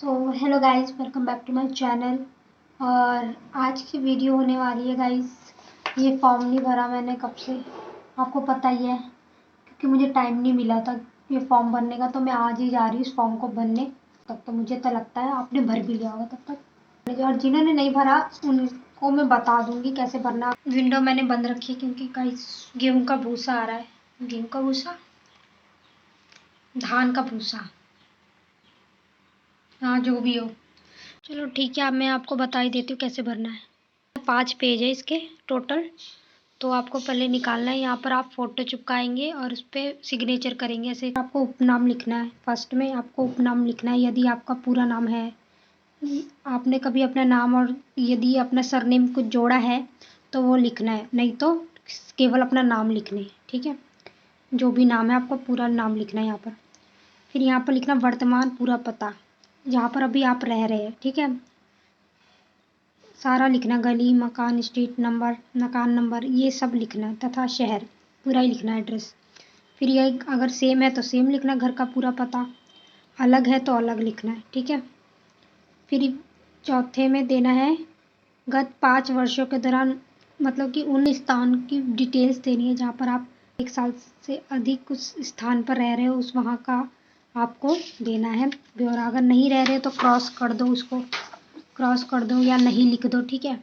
So hello guys, welcome back to my channel. और आज की वीडियो होने वाली है गाइस, ये फॉर्म नहीं भरा मैंने कब से, आपको पता ही है, क्योंकि मुझे टाइम नहीं मिला था ये फॉर्म भरने का। तो मैं आज ही जा रही हूँ इस फॉर्म को भरने। तब तो मुझे तो लगता है आपने भर भी लिया होगा तब तक। और जिन्होंने नहीं भरा उनको मैं बता दूंगी कैसे भरना। विंडो मैंने बंद रखी है क्योंकि गाइस गेहूँ का भूसा आ रहा है। गेहूँ का भूसा, धान का भूसा, हाँ जो भी हो। चलो ठीक है, अब मैं आपको बता ही देती हूँ कैसे भरना है। 5 पेज है इसके टोटल। तो आपको पहले निकालना है, यहाँ पर आप फ़ोटो चिपकाएंगे और उस पर सिग्नेचर करेंगे। ऐसे आपको उपनाम लिखना है। फर्स्ट में आपको उपनाम लिखना है यदि आपका पूरा नाम है। आपने कभी अपना नाम और यदि अपना सरनेम कुछ जोड़ा है तो वो लिखना है, नहीं तो केवल अपना नाम लिखना है। ठीक है, जो भी नाम है आपको पूरा नाम लिखना है यहाँ पर। फिर यहाँ पर लिखना वर्तमान पूरा पता, जहाँ पर अभी आप रह रहे हैं। ठीक है, सारा लिखना, गली, मकान, स्ट्रीट नंबर, मकान नंबर, ये सब लिखना है, तथा शहर पूरा ही लिखना है, एड्रेस। फिर ये अगर सेम है तो सेम लिखना, घर का पूरा पता। अलग है तो अलग लिखना है। ठीक है, फिर चौथे में देना है गत 5 वर्षों के दौरान, मतलब कि उन स्थान की डिटेल्स देनी है जहाँ पर आप 1 साल से अधिक उस स्थान पर रह रहे हो, उस वहाँ का आपको देना है ब्यौरा। अगर नहीं रह रहे तो क्रॉस कर दो, उसको क्रॉस कर दो या नहीं लिख दो। ठीक है,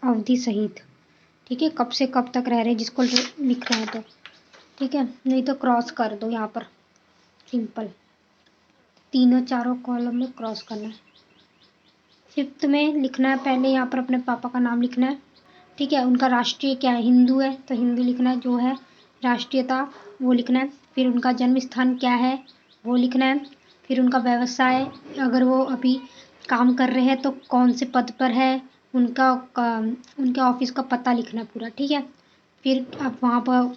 अवधि सहित। ठीक है, कब से कब तक रह रहे जिसको लिख रहे हैं तो। ठीक है, नहीं तो क्रॉस कर दो यहाँ पर, सिंपल तीनों चारों कॉलम में क्रॉस करना है। 5th में लिखना है पहले यहाँ पर अपने पापा का नाम लिखना है। ठीक है, उनका राष्ट्रीय क्या है, हिंदू है तो हिंदू लिखना है, जो है राष्ट्रीयता वो लिखना है। फिर उनका जन्म स्थान क्या है वो लिखना है। फिर उनका व्यवसाय, अगर वो अभी काम कर रहे हैं तो कौन से पद पर है, उनका उनके ऑफिस का पता लिखना है पूरा। ठीक है, फिर आप वहाँ पर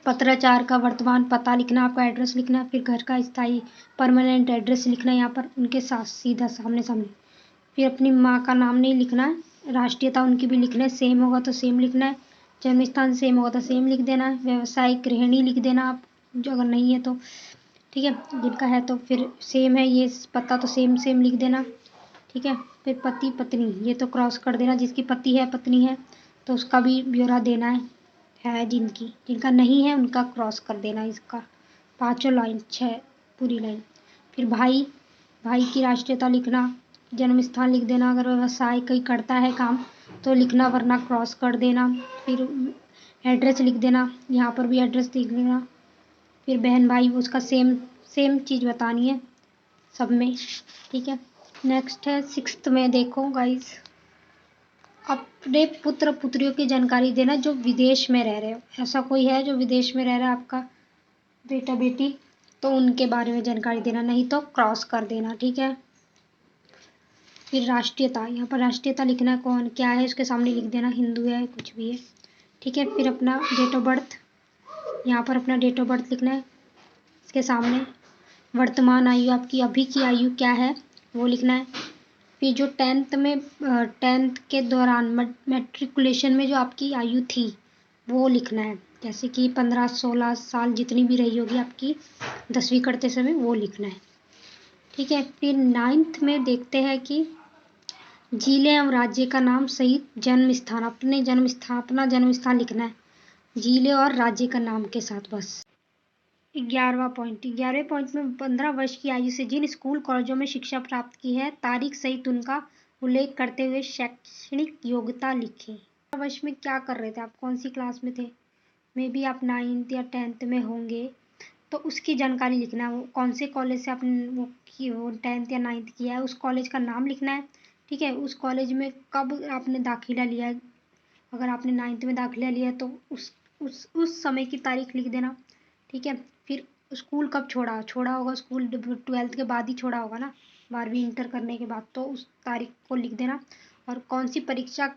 पत्राचार का वर्तमान पता लिखना, आपका एड्रेस लिखना। फिर घर का स्थायी परमानेंट एड्रेस लिखना है यहाँ पर उनके साथ सीधा सामने सामने। फिर अपनी माँ का नाम नहीं लिखना है, राष्ट्रीयता उनकी भी लिखना है, सेम होगा तो सेम लिखना है, जन्म स्थान सेम होगा तो सेम लिख देना है, व्यवसायिक गृहिणी लिख देना आप, जो अगर नहीं है तो। ठीक है, जिनका है तो फिर सेम है ये पता तो सेम सेम लिख देना। ठीक है, फिर पति पत्नी ये तो क्रॉस कर देना, जिसकी पति है पत्नी है तो उसका भी ब्यौरा देना है जिनका नहीं है उनका क्रॉस कर देना। इसका 5 लाइन, 6 पूरी लाइन। फिर भाई, भाई की राष्ट्रीयता लिखना, जन्म स्थान लिख देना, अगर व्यवसाय कहीं करता है काम तो लिखना, वरना क्रॉस कर देना। फिर एड्रेस लिख देना, यहाँ पर भी एड्रेस लिख देना। फिर बहन भाई उसका सेम सेम चीज़ बतानी है सब में। ठीक है, नेक्स्ट है 6th में, देखो गाइस, अपने पुत्र पुत्रियों की जानकारी देना जो विदेश में रह रहे हो। ऐसा कोई है जो विदेश में रह रहा है आपका बेटा बेटी, तो उनके बारे में जानकारी देना, नहीं तो क्रॉस कर देना। ठीक है, फिर राष्ट्रीयता, यहाँ पर राष्ट्रीयता लिखना है, कौन क्या है उसके सामने लिख देना, हिंदू है कुछ भी है। ठीक है, फिर अपना डेट ऑफ बर्थ, यहाँ पर अपना डेट ऑफ बर्थ लिखना है इसके सामने। वर्तमान आयु, आपकी अभी की आयु क्या है वो लिखना है। फिर जो 10th के दौरान मैट्रिकुलेशन में जो आपकी आयु थी वो लिखना है, जैसे कि 15-16 साल जितनी भी रही होगी आपकी 10वीं करते समय, वो लिखना है। ठीक है, फिर 9th में देखते हैं कि जिले एवं राज्य का नाम सहित जन्म स्थान, अपना जन्म स्थान लिखना है, जिले और राज्य का नाम के साथ बस। 11वें पॉइंट में 15 वर्ष की आयु से जिन स्कूल कॉलेजों में शिक्षा प्राप्त की है, तारीख सहित उनका उल्लेख करते हुए शैक्षणिक योग्यता लिखें। 15 वर्ष में क्या कर रहे थे आप, कौन सी क्लास में थे, मे बी आप 9th या 10th में होंगे तो उसकी जानकारी लिखना है। वो कौन से कॉलेज से आपने वो 10th या 9th किया है, उस कॉलेज का नाम लिखना है। ठीक है, उस कॉलेज में कब आपने दाखिला लिया है, अगर आपने 9th में दाखिला लिया है तो उस समय की तारीख लिख देना। ठीक है, फिर स्कूल कब छोड़ा होगा, स्कूल 12th के बाद ही छोड़ा होगा ना, 12वीं इंटर करने के बाद, तो उस तारीख को लिख देना। और कौन सी परीक्षा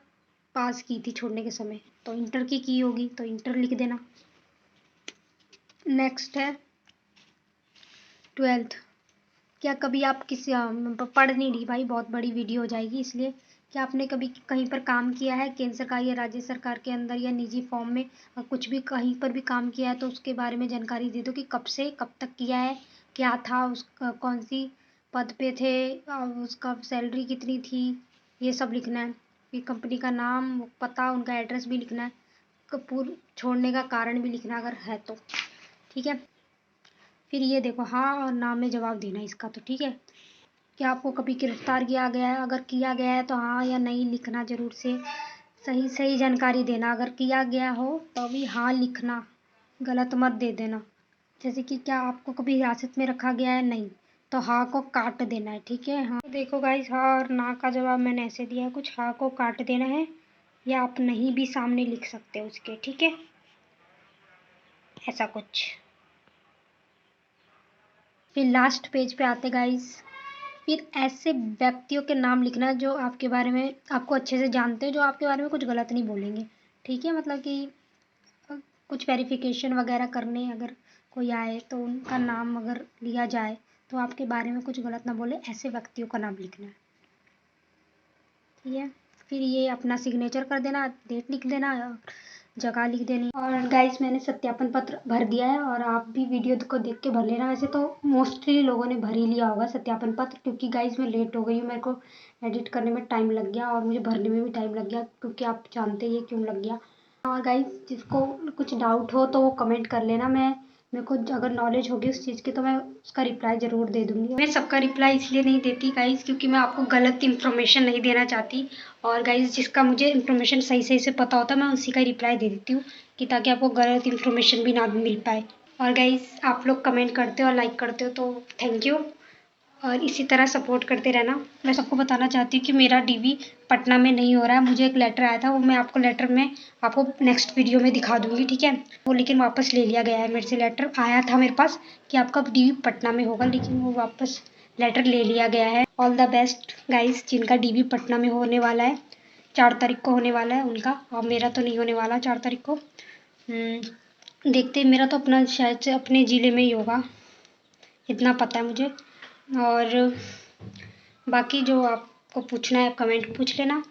पास की थी छोड़ने के समय, तो इंटर की होगी तो इंटर लिख देना। नेक्स्ट है 12th। क्या कभी आप किसी पढ़ नहीं रही भाई, बहुत बड़ी वीडियो हो जाएगी, इसलिए क्या आपने कभी कहीं पर काम किया है, केंद्र सरकार या राज्य सरकार के अंदर या निजी फॉर्म में, कुछ भी कहीं पर भी काम किया है तो उसके बारे में जानकारी दे दो कि कब से कब तक किया है, क्या था उस कौन सी पद पे थे, उसका सैलरी कितनी थी, ये सब लिखना है। फिर कंपनी का नाम, पता, उनका एड्रेस भी लिखना है, छोड़ने का कारण भी लिखना अगर है तो, ठीक है। फिर ये देखो हाँ और ना में जवाब देना इसका, तो ठीक है। क्या आपको कभी गिरफ्तार किया गया है? अगर किया गया है तो हाँ या नहीं लिखना जरूर से। सही सही जानकारी देना, अगर किया गया हो तो भी हाँ लिखना, गलत मत दे देना। जैसे कि क्या आपको कभी हिरासत में रखा गया है? नहीं, तो हाँ को काट देना है, ठीक है। हाँ, तो देखो गाइस, हाँ और ना का जवाब मैंने ऐसे दिया है कुछ, हाँ को काट देना है, या आप नहीं भी सामने लिख सकते हो उसके, ठीक है, ऐसा कुछ। फिर लास्ट पेज पे आते गाइस, फिर ऐसे व्यक्तियों के नाम लिखना जो आपके बारे में, आपको अच्छे से जानते हो, जो आपके बारे में कुछ गलत नहीं बोलेंगे, ठीक है। मतलब कि कुछ वेरिफिकेशन वगैरह करने अगर कोई आए तो उनका नाम अगर लिया जाए तो आपके बारे में कुछ गलत ना बोले, ऐसे व्यक्तियों का नाम लिखना है, ठीक है। फिर ये अपना सिग्नेचर कर देना, डेट लिख देना, जगह लिख देनी। और गाइस मैंने सत्यापन पत्र भर दिया है और आप भी वीडियो को देख के भर लेना। वैसे तो मोस्टली लोगों ने भर ही लिया होगा सत्यापन पत्र, क्योंकि गाइस मैं लेट हो गई हूँ, मेरे को एडिट करने में टाइम लग गया और मुझे भरने में भी टाइम लग गया, क्योंकि आप जानते ही क्यों लग गया। और गाइस जिसको कुछ डाउट हो तो वो कमेंट कर लेना, मेरे को अगर नॉलेज होगी उस चीज़ की तो मैं उसका रिप्लाई ज़रूर दे दूँगी। मैं सबका रिप्लाई इसलिए नहीं देती गाइस क्योंकि मैं आपको गलत इन्फॉर्मेशन नहीं देना चाहती, और गाइस जिसका मुझे इन्फॉर्मेशन सही सही से पता होता है मैं उसी का रिप्लाई दे देती हूँ, कि ताकि आपको गलत इन्फॉर्मेशन भी ना मिल पाए। और गाइस आप लोग कमेंट करते हो और लाइक करते हो तो थैंक यू, और इसी तरह सपोर्ट करते रहना। मैं सबको बताना चाहती हूँ कि मेरा डीवी पटना में नहीं हो रहा है, मुझे एक लेटर आया था, वो मैं आपको लेटर में आपको नेक्स्ट वीडियो में दिखा दूँगी, ठीक है। वो लेकिन वापस ले लिया गया है, मेरे से लेटर आया था मेरे पास कि आपका डीवी पटना में होगा, लेकिन वो वापस लेटर ले लिया गया है। ऑल द बेस्ट गाइस जिनका डीवी पटना में होने वाला है, 4 तारीख को होने वाला है उनका, और मेरा तो नहीं होने वाला 4 तारीख को। देखते, मेरा तो अपना शायद से अपने ज़िले में ही होगा, इतना पता है मुझे। और बाकी जो आपको पूछना है आप कमेंट पूछ लेना।